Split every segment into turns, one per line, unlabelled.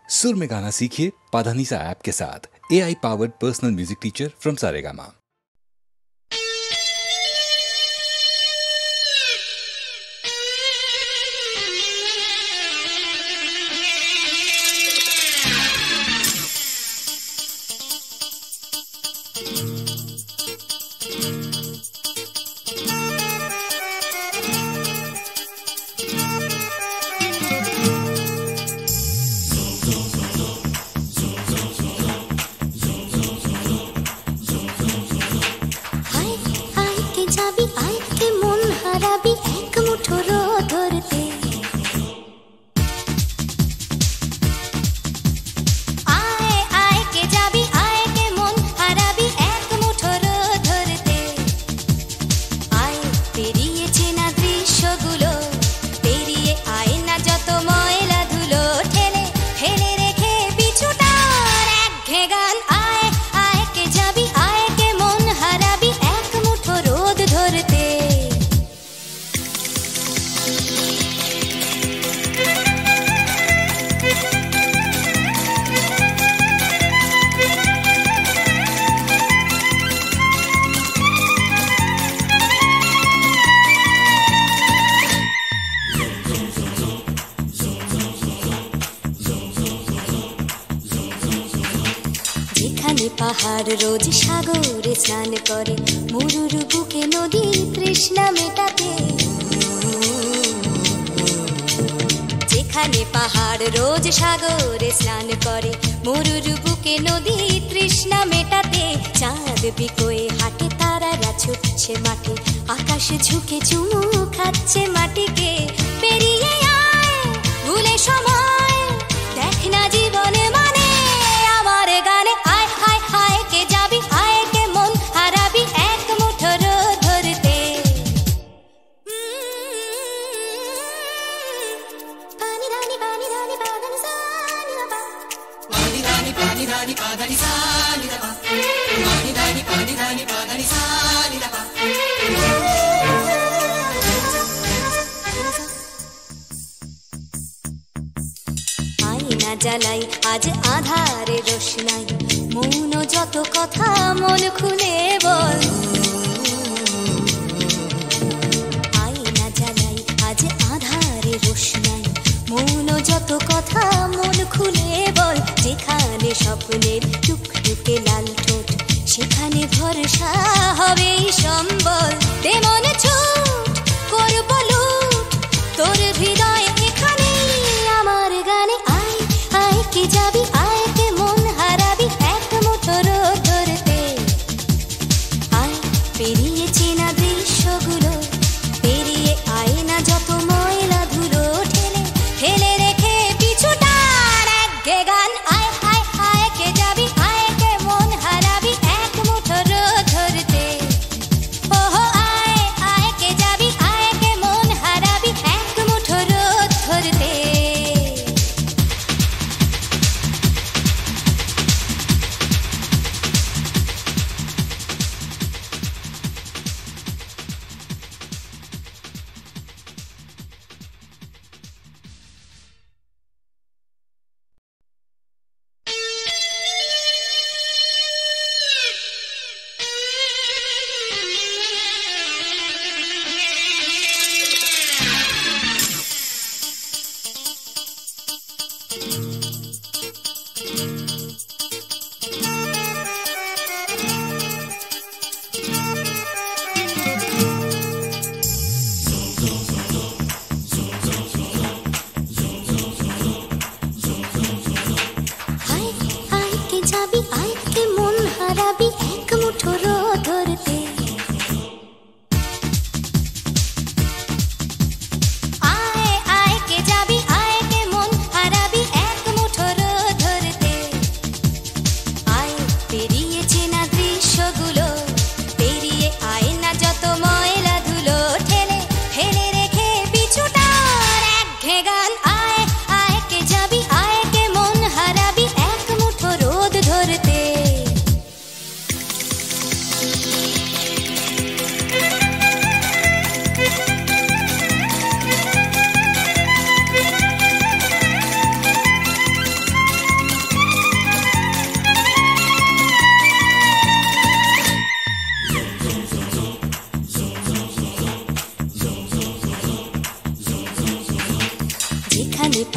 सुर में गाना सीखिए पाधानीसा ऐप के साथ। AI powered personal music teacher from Saregama.
পাহাড় রোজ সাগরে স্নান করে, মরুর বুকে নদী তৃষ্ণা মেটাতে। যেখানে পাহাড় রোজ সাগরে স্নান করে, মরুর বুকে নদী তৃষ্ণা মেটাতে। চাঁদ বিকোয়ে হাটে, তারারা ছুটছে মাঠে, আকাশ ঝুঁকে চুমু খাচ্ছে মাটিকে। পেরিয়ে আয় ভুলে সময়, দেখ না জীবনে মানে আমার গানে। আয় হায় হায় কে যাবি, আয় কে মন হারাবি এক মুঠো রোদ ধরতে। পানি রানি পানি রানি পাদানি সানি রাবা, পানি রানি পানি রানি পাদানি সানি রাবা, পানি রানি পানি রানি পাদানি সানি রাবা। আয়না জ্বালাই আজ আধারে রোশনাই, মৌন যত কথা মন খুলে বল। আয়না জ্বালাই আজ আধারে রোশনাই, মৌন যত কথা মন খুলে বল। যেখানে স্বপ্নের টুকটুকে লাল ঠোঁট, সেখানে ভরসা হবে সম্বল। তেমন ছুট করব লুট তোর হৃদয় এখানে আমার গানে। আয় আয় কে যাবি, আয় কে মন হারাবি এক মুঠো রোদ ধরতে। আয় পেরিয়ে চেনা দৃশ্যগুলো, পেরিয়ে আয় না যত ময়লা ধুলো, ঠেলে ঠেলে রেখে পিছুটার একঘে গান। আয় হায় হায় কে যাবি, আয় কে মন হারাবি এক মুঠো রোদ ধরতে। ওহো আয় আয় কে যাবি, আয় কে মন হারাবি এক মুঠো রোদ ধরতে।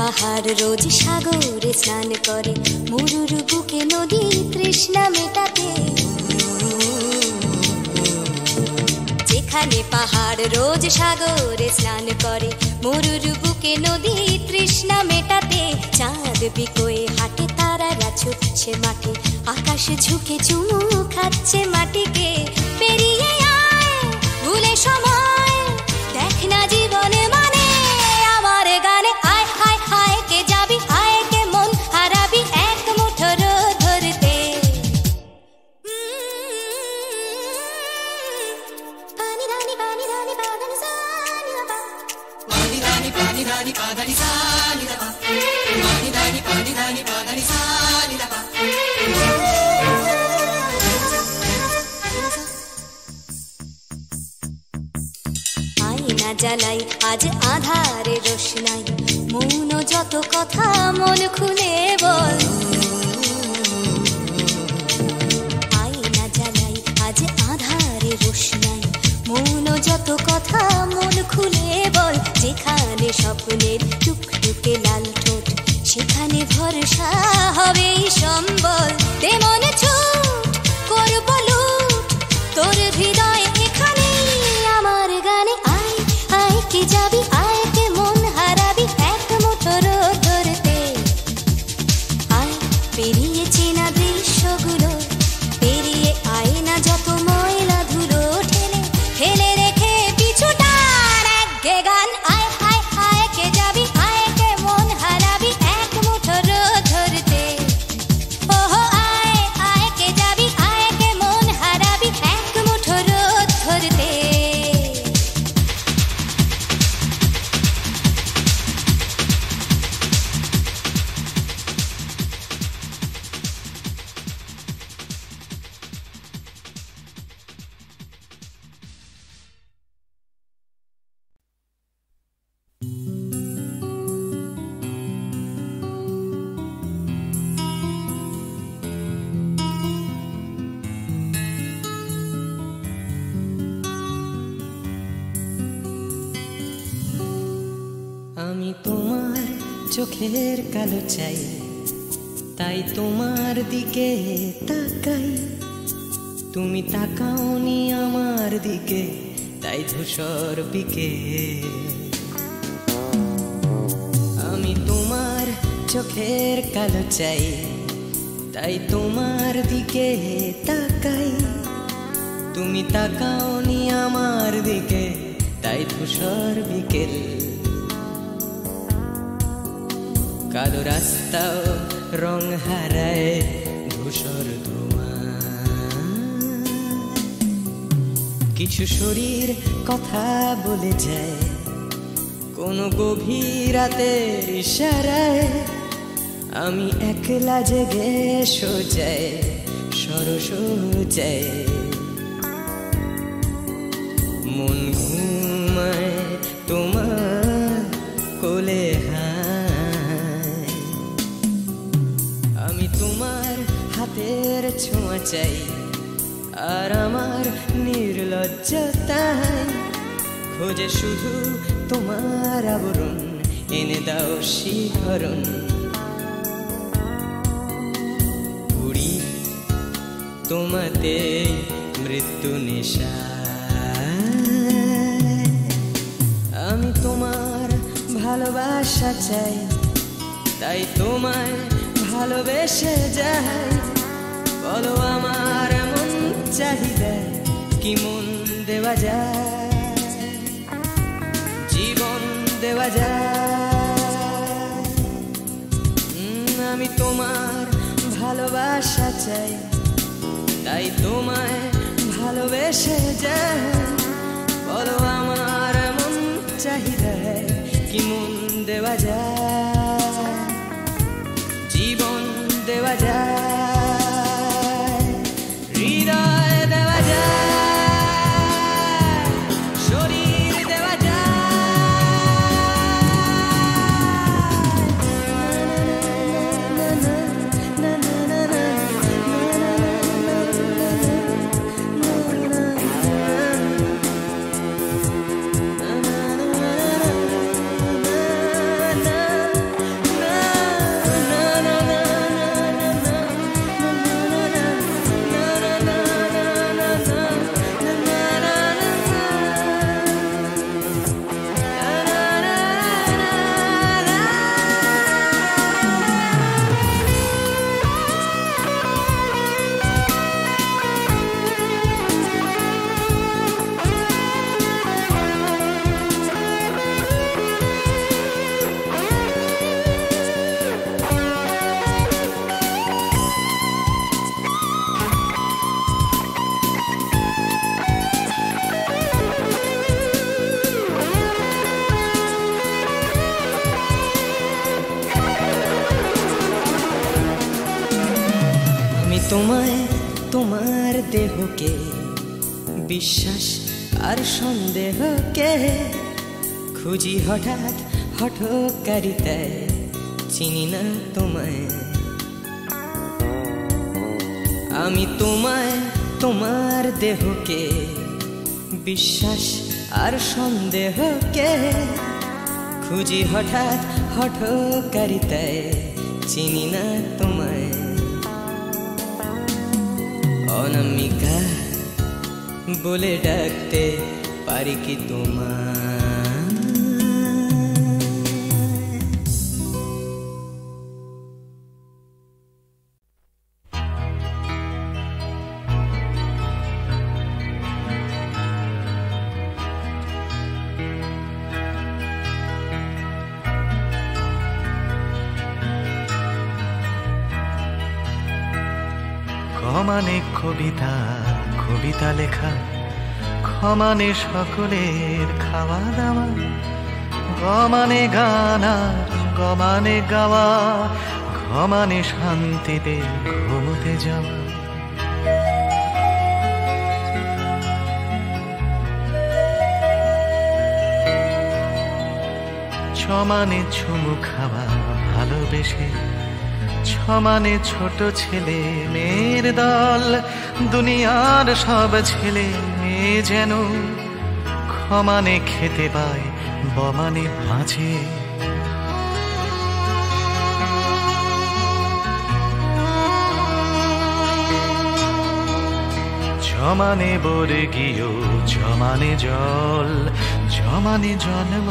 পাহাড় রোজ সাগরে স্নান করে, মরুর বুকে নদী তৃষ্ণা মেটাতে। যেখানে পাহাড় রোজ সাগরে স্নান করে, মরুর বুকে নদী তৃষ্ণা মেটাতে। চাঁদ বিকোয়ে হাটে, তারারা ছুটছে মাঠে, আকাশ ঝুঁকে চুমু খাচ্ছে মাটিকে। পেরিয়ে আয় ভুলে সময়, দেখ না জীবনে মানে আমার গানে। আয় আয় আয় কে যাবি, আয় কে মন হারাবি এক মুঠো রোদ ধরতে। পানি রানি পানি রানি পাদানি সানি রাবা, পানি রানি পাদানি সানি রাবা, পানি রানি পাদানি সানি রাবা। আয়না জ্বালাই আজ আধারে রোশনাই, মৌন যত কথা মন খুলে বল। আয়না জ্বালাই আজ আধারে রোশনাই, মৌন যত কথা মন খুলে বল। যেখানে স্বপ্নের টুকটুকে লাল ঠোঁট, সেখানে ভরসা হবে সম্বল। দে মনে ছুট করব লুট, তোর হৃদয় এখানে আমার গানে। আয় আয় কে যাবি, আয় কে মন হারাবি এক মুঠো রোদ ধরতে। আয় পেরিয়ে চেনা দৃশ্যগুলো, পেরিয়ে আয় না যত ময়লা ধুলো, ঠেলে ফেলে রেখে পিছুটার একঘে গান। আয় আয় আয় কে যাবি, আয় কে মন হারাবি এক মুঠো রোদ ধরতে। ওহো আয় আয় কে যাবি, আয় কে মন হারাবি এক মুঠো রোদ ধরতে।
আমি তোমার চোখের কালো চাই, তাই তোমার দিকে তাকাই। তুমি তাকাওনি আমার দিকে, তাই ধূসর বিকেল। আমি তোমার চোখের কালো চাই, তাই তোমার দিকে তাকাই। তুমি তাকাওনি আমার দিকে, তাই ধূসর বিকেল। কালো রাস্তাও রং হারায় ধূসর ধোঁয়া। কিছু শরীর কথা বলে যায় কোনো গভীর রাতের ইশারায়। আমি একলা জেগে সোজায় সরসোজায়, মন ঘুমায় তোমার কোলে। আমি তোমার হাতের ছোঁয়া চাই, আর আমার নির্লজ্জতায় খোঁজে শুধু তোমার আবরণ। এনে দাও শিহরণ, পুরি তোমাতে মৃত্যু নেশা। আমি তোমার ভালোবাসা চাই, তাই তোমায় ভালোবেসে যাই। বলো আমার মন চাহিদা কি মন দেওয়া যায়, জীবন দেওয়া যায়। আমি তোমার ভালোবাসা চাই, তাই তোমায় ভালোবেসে যাই। বলো আমার মন চাহিদা কি মন দেওয়া যায়, জীবন দেওয়া যায়, হৃদয় দেওয়া যায়, শরীর দেওয়া যায়। তোমায় তোমার দেহকে বিশ্বাস আর সন্দেহকে খুঁজি হঠাৎ হঠকারিতায় চিনি না তোমায় আমি তোমায় তোমার দেহকে বিশ্বাস আর সন্দেহকে খুঁজি হঠাৎ হঠকারিতায় চিনি না তোমায় অনামিকা বলে ডাকতে পারি কি তোমায়
মানে কবিতা কবিতা লেখা ক্ষমানে সকলের খাওয়া দাওয়া গমানে গান আর গমানে গাওয়া ঘমানে শান্তিতে ঘুমোতে যাওয়া ছমানে চুমু খাওয়া ভালোবেসে ছমানে ছোট ছেলে মেয়ের দল দুনিয়ার সব ছেলে মেয়ে যেন ক্ষমানে খেতে পায় বমানে বাঁচে জমানে বর্গীয় জমানে জল জমানে জন্ম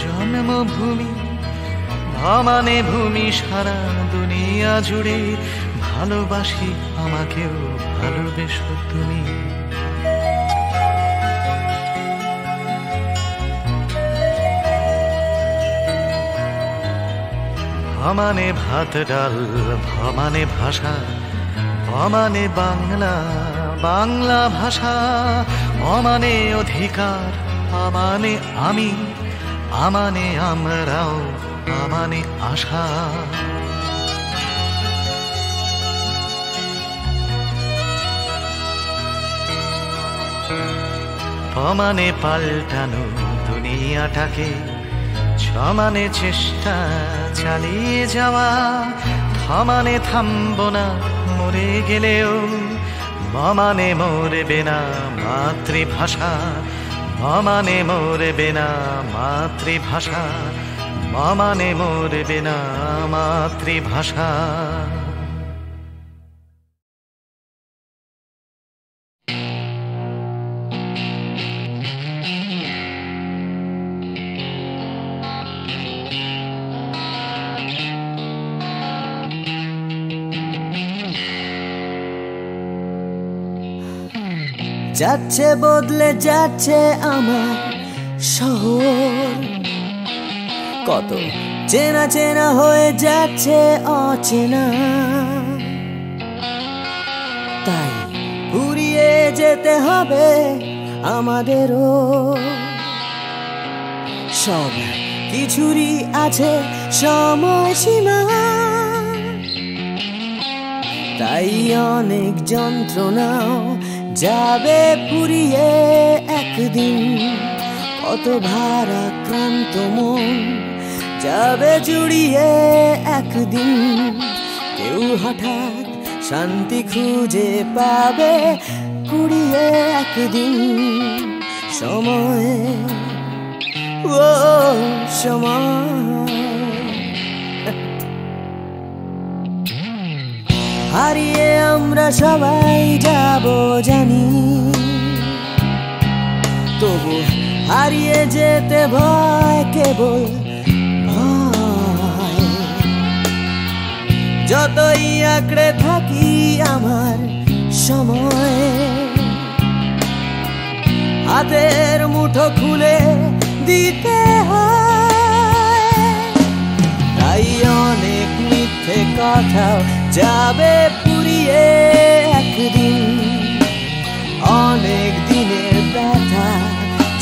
জন্মভূমি ভমানে ভূমি সারা দুনিয়া জুড়ে ভালোবাসি আমাকেও ভালোবেসো তুমি ভমানে ভাত ডাল ভমানে ভাষা ভমানে বাংলা বাংলা ভাষা অমানে অধিকার আমানে আমি আমানে আমরাও আমানে আশা পমানে পাল্টানো দুনিয়াটাকে ছমানে চেষ্টা চালিয়ে যাওয়া থমানে থামবো না মরে গেলেও মমানে মরবে না মাতৃভাষা মমানে মরবে না মাতৃভাষা মমানে মরবে না মাতৃভাষা
যাচ্ছে বদলে যাচ্ছে আমার শহর কত চেনা চেনা হয়ে যাচ্ছে অচেনা তাই ঘুরিয়ে যেতে হবে আমাদেরও সব কিছুরই আছে সময়সীমা তাই অনেক যন্ত্রণাও যাবে পুরিয়ে একদিন কত ভারাক্রান্ত মন যাবে জুড়িয়ে একদিন কেউ হঠাৎ শান্তি খুঁজে পাবে কুড়িয়ে একদিন সময় ও সময় হারিয়ে আমরা সবাই যাব জানি তবু হারিয়ে যেতে ভয় কেবল ভয় যতই আঁকড়ে থাকি আমার সময় হাতের মুঠো খুলে দিতে হয় তাই অনেক মিথ্যে কথাও যাবে পুরিয়ে একদিন অনেক দিনের ব্যথা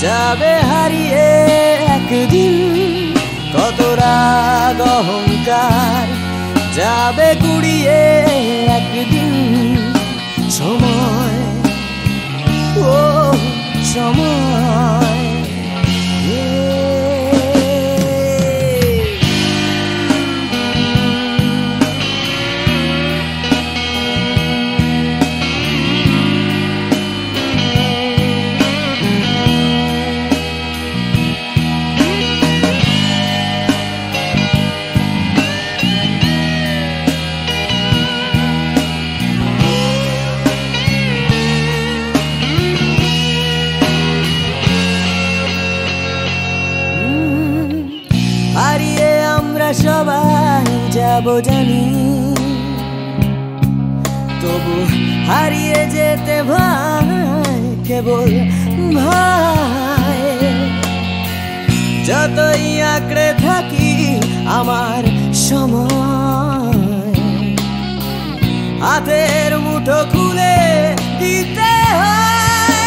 যাবে হারিয়ে একদিন কত রাগ অহংকার যাবে গুড়িয়ে একদিন সময়, ও সময়। হারিয়ে আমরা সবাই যাব জানি, তবু হারিয়ে যেতে ভয় কেবল ভয়। যতই আঁকড়ে থাকি আমার সময়, হাতের মুঠো খুলে দিতে হয়।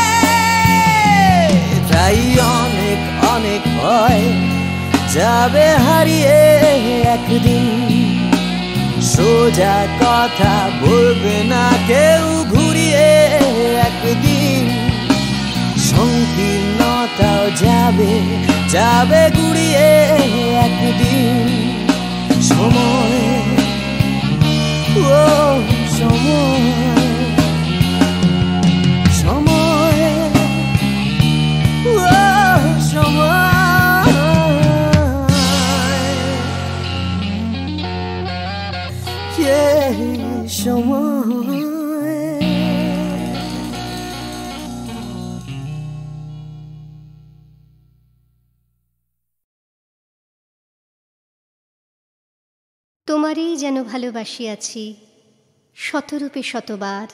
তাই অনেক অনেক ভয় যাবে হারিয়ে একদিন, সোজা কথা বলবে না কেউ ঘুরিয়ে একদিন। সংকীর্ণতাও যাবে যাবে ঘুরিয়ে একদিন। সময়, ও সময়, সময়, ও সময়। সময়।
তোমারই যেন ভালোবাসিয়াছি শতরূপে শতবার,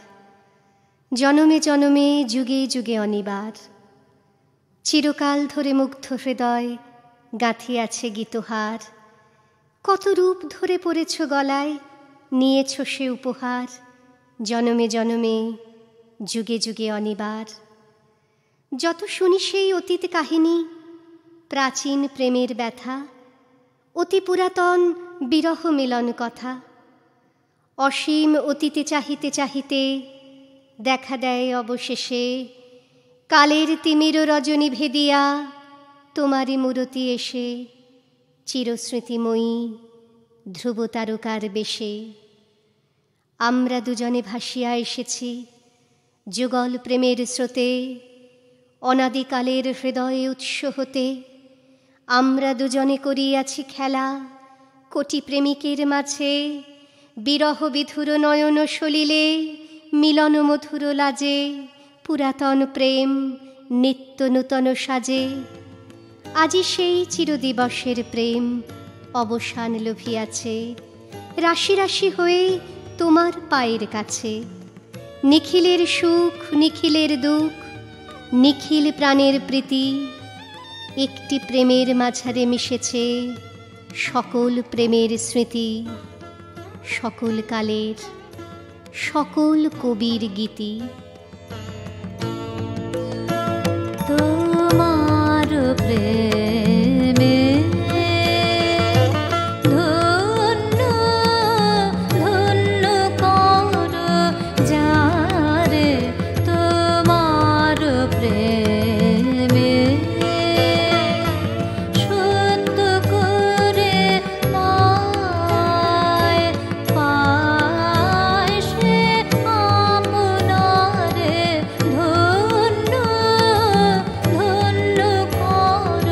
জনমে জনমে যুগে যুগে অনিবার। চিরকাল ধরে মুগ্ধ হৃদয় গাঁথিয়াছে গীতহার, কত রূপ ধরে পড়েছ গলায়, নিয়েছ সে উপহার। জনমে জনমে যুগে যুগে অনিবার। যত শুনি সেই অতীত কাহিনী, প্রাচীন প্রেমের ব্যথা, অতি পুরাতন বিরহ মিলন কথা। অসীম অতীতে চাহিতে চাহিতে দেখা দেয় অবশেষে, কালের তিমির রজনী ভেদিয়া তোমারই মূরতি এসে। চিরস্মৃতিময়ী ধ্রুব তারকার বেশে, আমরা দুজনে ভাসিয়া এসেছি যুগল প্রেমের স্রোতে। অনাদিকালের হৃদয়ে উৎস হতে আমরা দুজনে করিয়াছি খেলা, কোটি প্রেমিকের মাঝে বিরহ বিধুর নয়ন সলিলে, মিলন মধুর লাজে পুরাতন প্রেম নিত্য নূতন সাজে। আজি সেই চিরদিবসের প্রেম অবসান লভিয়াছে, রাশি রাশি হয়ে তোমার পায়ের কাছে। নিখিলের সুখ নিখিলের দুঃখ, নিখিল প্রাণের প্রীতি, একটি প্রেমের মাঝারে মিশেছে সকল প্রেমের স্মৃতি। সকল কালের সকল কবির গীতি।
তোমার প্রেমে ধন্য ধন্য কর যারে, তোমার প্রেমে সত্য করে মায় পায় সে আপনারে। ধন্য ধন্য কর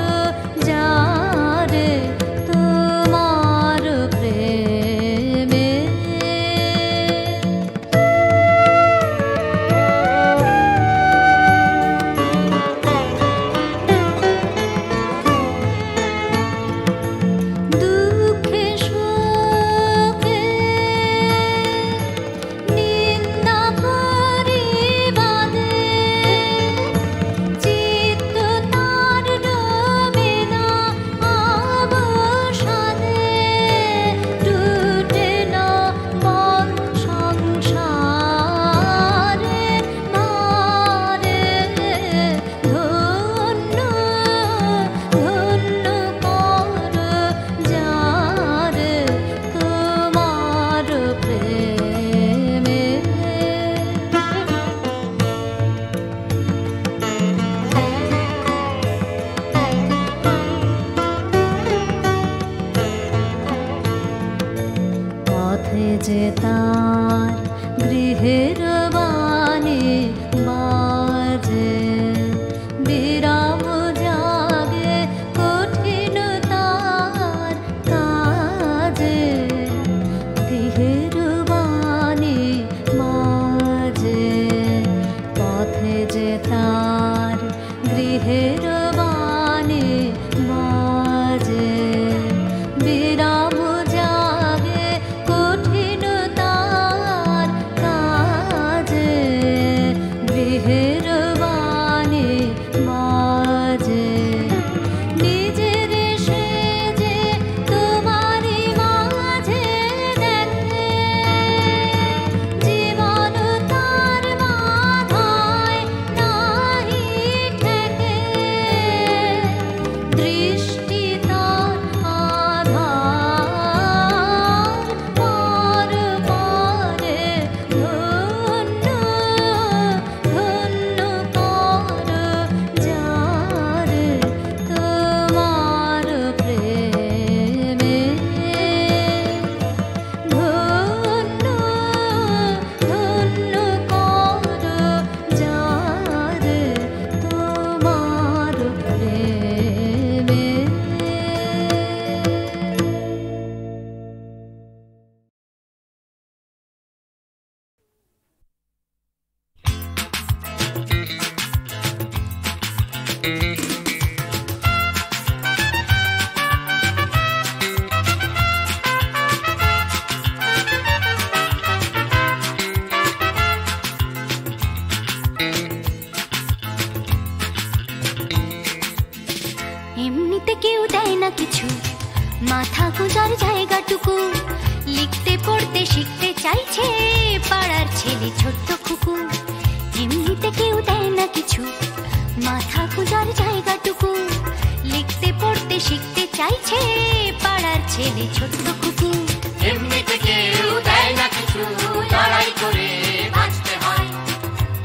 পথে যে তার গৃহের বাণী বাজে, বিরাম জাগে কঠিন তার কাজে, গৃহের বাণী বাজে, পথে যে তার গৃহের বাণী বাজে, বিরাম জাগে কঠিন তার কাজে, গৃহের বাণী বাজে। নিজের সেজে তোমারই মাঝে দেখে, জীবন তার বাধায় নাহি ঠেকে, দৃষ্টি তার আধার পর পরে, ধন্য ধন্য পর যারে তোমার প্রেমে, ধন্য ধন্য পর যারে তোমার প্রেমে। এমনিতে কেউ দেয় না কিছু, মাথা গোজার জায়গাটুকু, লিখতে পড়তে শিখতে চাইছে পাড়ার ছেলে ছোট্ট খুকু। এমনিতে কেউ দেয় না কিছু, মাথা গোজার জায়গাটুকু, লিখতে পড়তে শিখতে চাইছে পাড়ার ছেলে ছোট্ট খুকু।
এমনিতে কেউ দেয় না কিছু, লড়াই করে বাঁচতে হয়,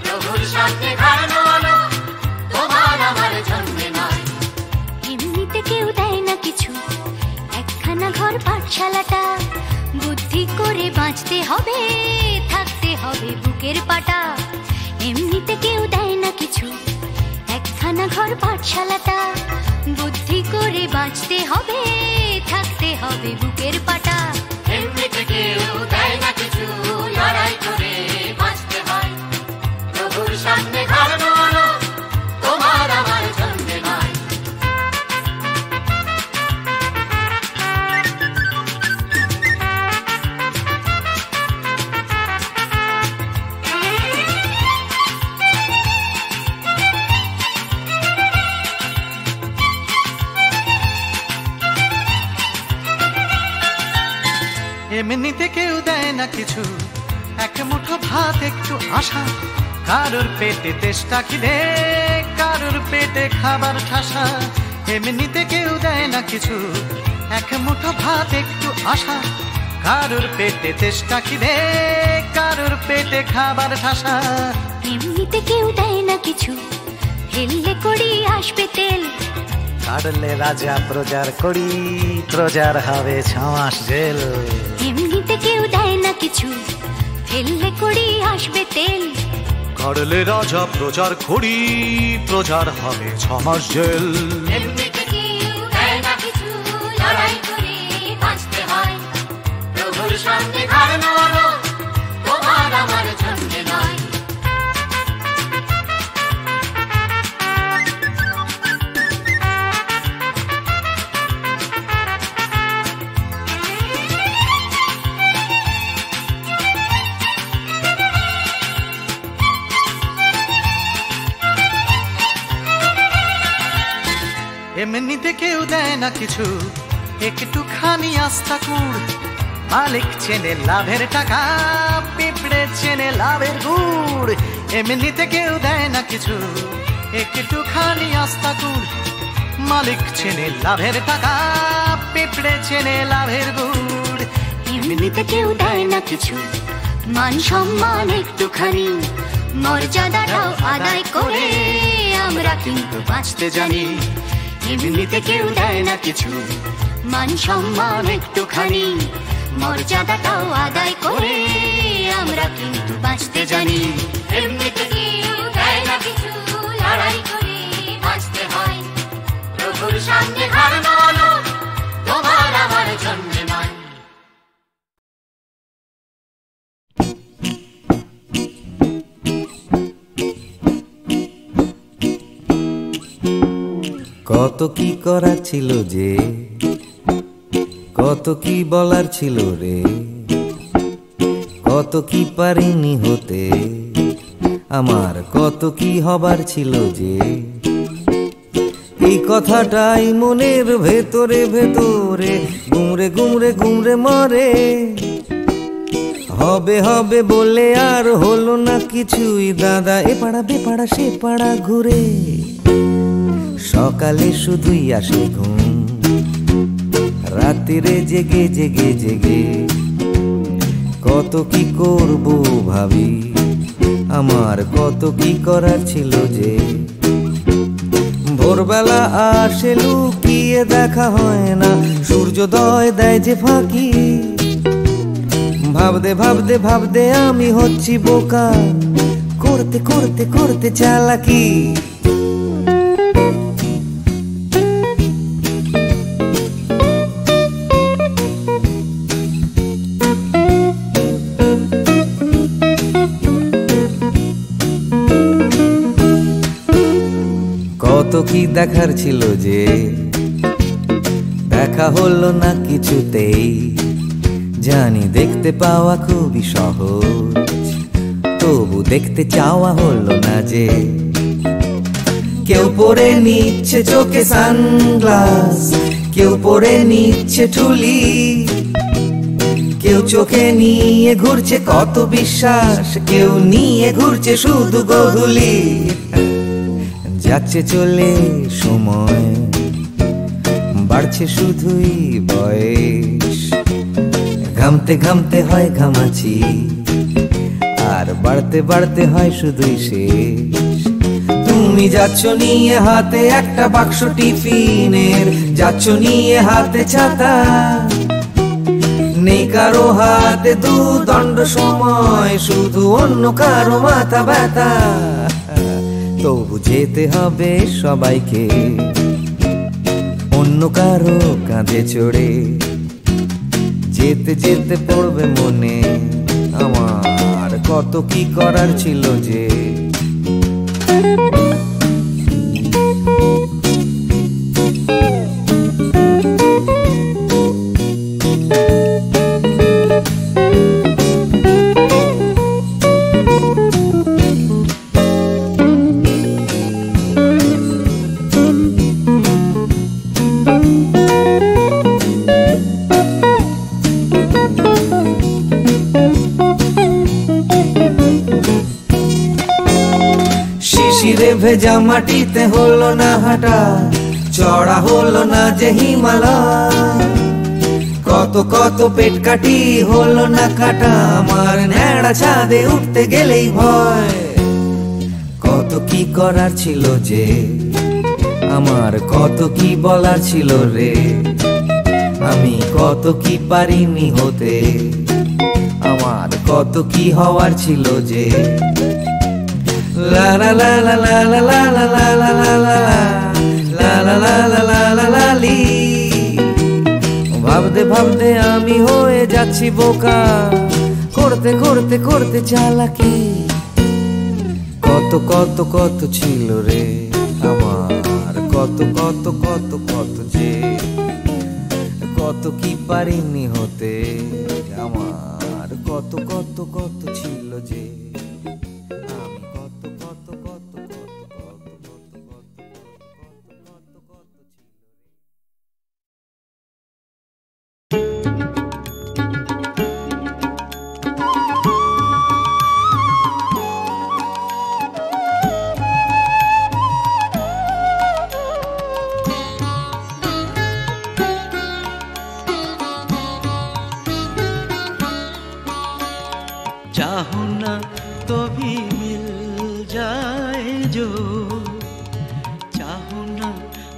প্রভুর সামনে হারানো আলো তোমার আমার জন্মে নয়।
এমনিতে কেউ দেয় না কিছু, একখানা ঘর পাঠশালাটা, বুদ্ধি করে বাঁচতে হবে, থাকতে হবে বুকের পাটা। এমনিতে কেউ দেয় না কিছু, একখানা ঘর পাঠশালাটা, বুদ্ধি করে বাঁচতে হবে, থাকতে হবে বুকের পাটা।
এমনিতে কেউ দেয় না কিছু, লড়াই করে বাঁচতে হয়, প্রভুর সামনে হারানো আলো তোমার আমার জন্মে নয়।
এমনিতে কেউ দেয় না কিছু, এক মুঠো ভাত একটু আশা, কারোর পেটে তেষ্টা খিদে, কারোর পেটে খাবার ঠাসা। এমনিতে কেউ দেয় না কিছু, এক মুঠো ভাত একটু আশা, কারোর পেটে তেষ্টা খিদে, কারোর পেটে খাবার ঠাসা।
এমনিতে কেউ দেয় না কিছু, হেললে করি আসবে তেল,
কাটলে রাজা প্রজার করি, প্রজার হবে 6 মাস জেল।
এমনিতে কেউ দেয় না কিছু, হেললে করি আসবে তেল,
কাটলে রাজা প্রজার করি, প্রজার হবে 6 মাস জেল।
এমনিতে কেউ দেয় না কিছু, লড়াই করে বাঁচতে হয়, প্রভুর সামনে হারানো আলো তোমার আমার জন্মে নয়।
এমনিতে কেউ দেয় না কিছু, একটুখানি আস্থা কুড়, মালিক চেনে লাভের টাকা, পিঁপড়ে চেনে লাভের গুড়। এমনিতে কেউ দেয় না কিছু, একটুখানি আস্থা কুড়, মালিক চেনে লাভের টাকা, পিঁপড়ে চেনে লাভের গুড়।
এমনিতে কেউ দেয় না কিছু, মান সম্মান একটুখানি, মর্যাদাটাও আদায় করে আমরা কিন্তু বাঁচতে জানি। এমনিতে কেউ দেয় না কিছু, মান সম্মান একটুখানি, মর্যাদাটাও আদায় করে আমরা কিন্তু বাঁচতে জানি।
এমনিতে কেউ দেয় না কিছু, লড়াই করে বাঁচতে হয়। প্রভুর সামনে হারানো আলো তোমার আমার জন্যে নয়।
কত কি করার ছিল যে, কত কি বলার ছিল রে, কত কি পারিনি হতে, আমার কত কি হবার ছিল যে। এই কথাটাই মনের ভেতরে ভেতরে গুমরে গুমরে গুমরে মরে। হবে হবে বলে আর হলো না কিছুই দাদা, এ পাড়া বে পাড়া সে পাড়া ঘুরে। সকালে শুধুই আসে ঘুম, রাত্রিরে জেগে জেগে জেগে কত কি করব ভাবি, আমার কত কি করার ছিল যে। ভোরবেলা আসে লুকিয়ে দেখা হয় না, সূর্যোদয় দেয় যে ফাঁকি। ভাবতে ভাবতে ভাবতে আমি হচ্ছি বোকা, করতে করতে করতে চালাকি। কত কি দেখার ছিল যে, দেখা হলো না কিছুতেই। জানি দেখতে পাওয়া খুবই সহজ, তবু দেখতে চাওয়া হলো না যে। কেউ পরে নিচ্ছে চোখে সানগ্লাস, কেউ পরে নিচ্ছে ঠুলি, কেউ চোখে নিয়ে ঘুরছে কত বিশ্বাস, কেউ নিয়ে ঘুরছে শুধু গোধূলি। যাচ্ছে চলে সময়, বাড়ছে শুধুই বয়স, ঘামতে ঘামতে হয় ঘামাচি, আর বাড়তে বাড়তে হয় শুধুই শেষ। তুমি যাচ্ছ নিয়ে হাতে একটা বাক্স টিফিনের, যাচ্ছ নিয়ে হাতে ছাতা, নেই কারো হাতে দুদণ্ড সময়, শুধু অন্য কারো মাথা ব্যথা। তবু যেতে হবে সবাইকে অন্য কারো কাঁধে চড়ে। যেতে যেতে পড়বে মনে আমার কত কি করার ছিল যে। শিশিরে ভেজা মাটিতে হলো না হাঁটা, চড়া হলো না যে হিমালয়। কত কত পেট কাটি হলো না কাটা, আমার ন্যাড়া ছাদে উঠতে গেলেই ভয়। কত কি করার ছিল যে, আমার কত কি বলার ছিল রে, আমি কত কি পারিনি হতে, আমার কত কি হওয়ার ছিল যে। লা লা লা লা লা লা লা লা লা লা লা লা লা লা লা লা লা লা লি। ভাবতে ভাবতে আমি হয়ে যাচ্ছি বোকা, করতে করতে করতে চালাকি। কত কত কত ছিল রে আমার, কত কত কত কত যে, কত কি পারিনি হতে, আমার কত কত কত ছিল যে।
चाहो ना तो भी मिल जाए जो, चाहो ना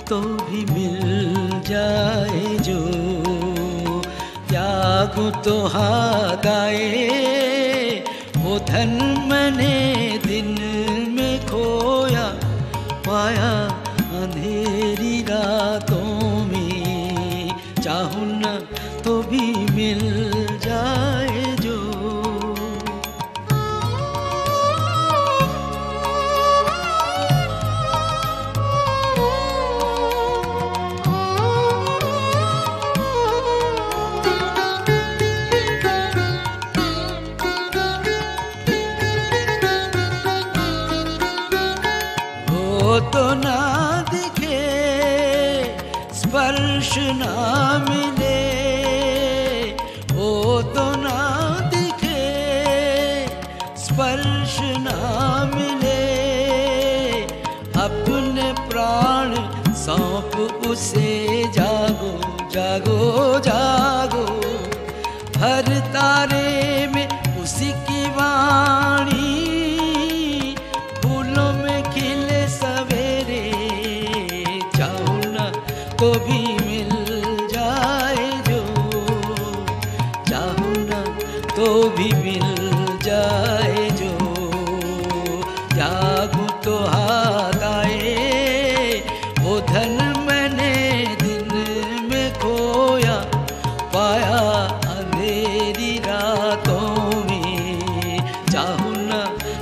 तो भी मिल जाए जो, क्या जागूं तो हाथ आए वो धन मैंने दिन में खोया पाया अंधेरी रातों में। चाहूं न तो भी मिल जाए जो। तो ना दिखे स्पर्श ना मिले, वो तो ना दिखे स्पर्श ना मिले, अपने प्राण सौंप उसे जागो जागो जागो। हर तारे में उसी की वाणी, फूलों में खिले सवेरे। चाहूं न तो भी मिल जाए जो, चाहूं न तो भी मिल जाए जो। जागूं तो हाथ आए वो धन मैंने दिन में खोया पाया अंधेरी रातों में। चाहूं न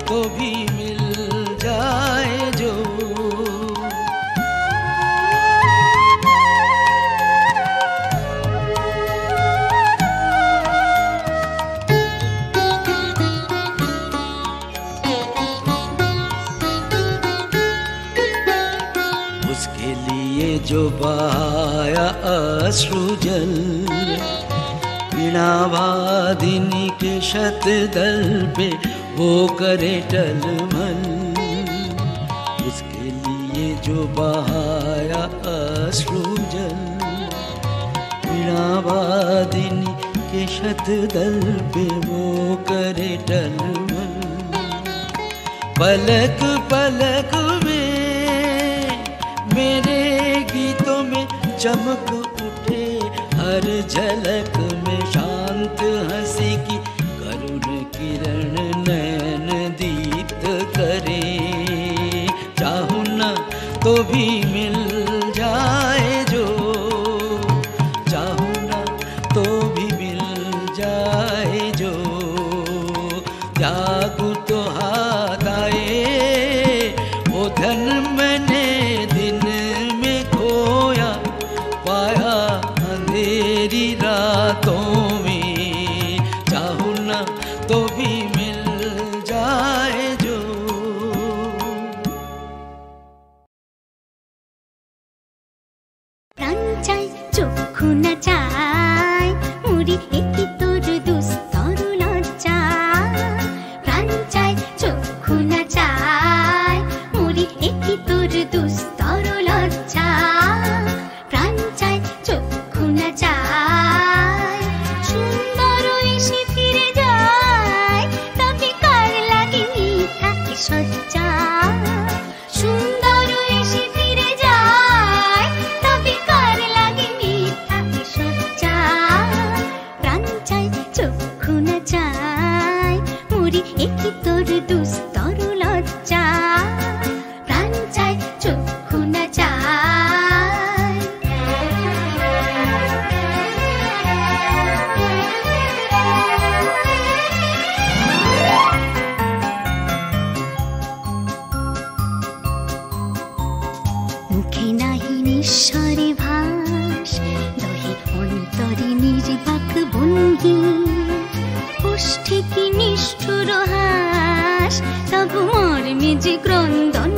तो भी मिल जाए जो। उसके लिए जो बहाया अश्रुजल, वीणावादिनी के शतदल पे वो करे टलमल। उसके लिए जो बहाया अश्रुजल, वीणावादिनी के शतदल पे वो करे टलमल। पलक पलक में मेरे गीतों में चमक उठे, हर झलक में शांत हंसी की करुण किरण नयन दीप्त करे। चाहूं न तो भी मिल जाए जो, चाहूं न तो भी मिल जाए जो। जागूं तो हाथ आए वो धन मैंने दिन में खोया पाया अंधेरी रातों में। चाहूं न तो भी मिल जाए जो।
প্রাণ চাই চক্ষু না চাই মুড়ি একই তোর দুস্তর লজ্জা। প্রাণ চাই চক্ষু না চাই মুড়ি একই তোর দুস্তর লজ্জা। প্রাণ চাই চক্ষু না চাই সুন্দর এসে ফিরে যায়, তবে কার লাগে মিথ্যা সজ্জা। সুন্দর এসে ফিরে যায়, তবে কার লাগে মিথ্যা সজ্জা। প্রাণ চাই চক্ষু না চাই মুড়ি একই তোর দুস্তর লজ্জা। প্রাণ চাই চক্ষু না চাই। মুখে নাহি নিঃস্বরে ভাস, দহে অন্তরে নির্বাক বন্দী। ওষ্ঠে কি নিষ্ঠুর হাস, তবু মর্মে যে ক্রন্দন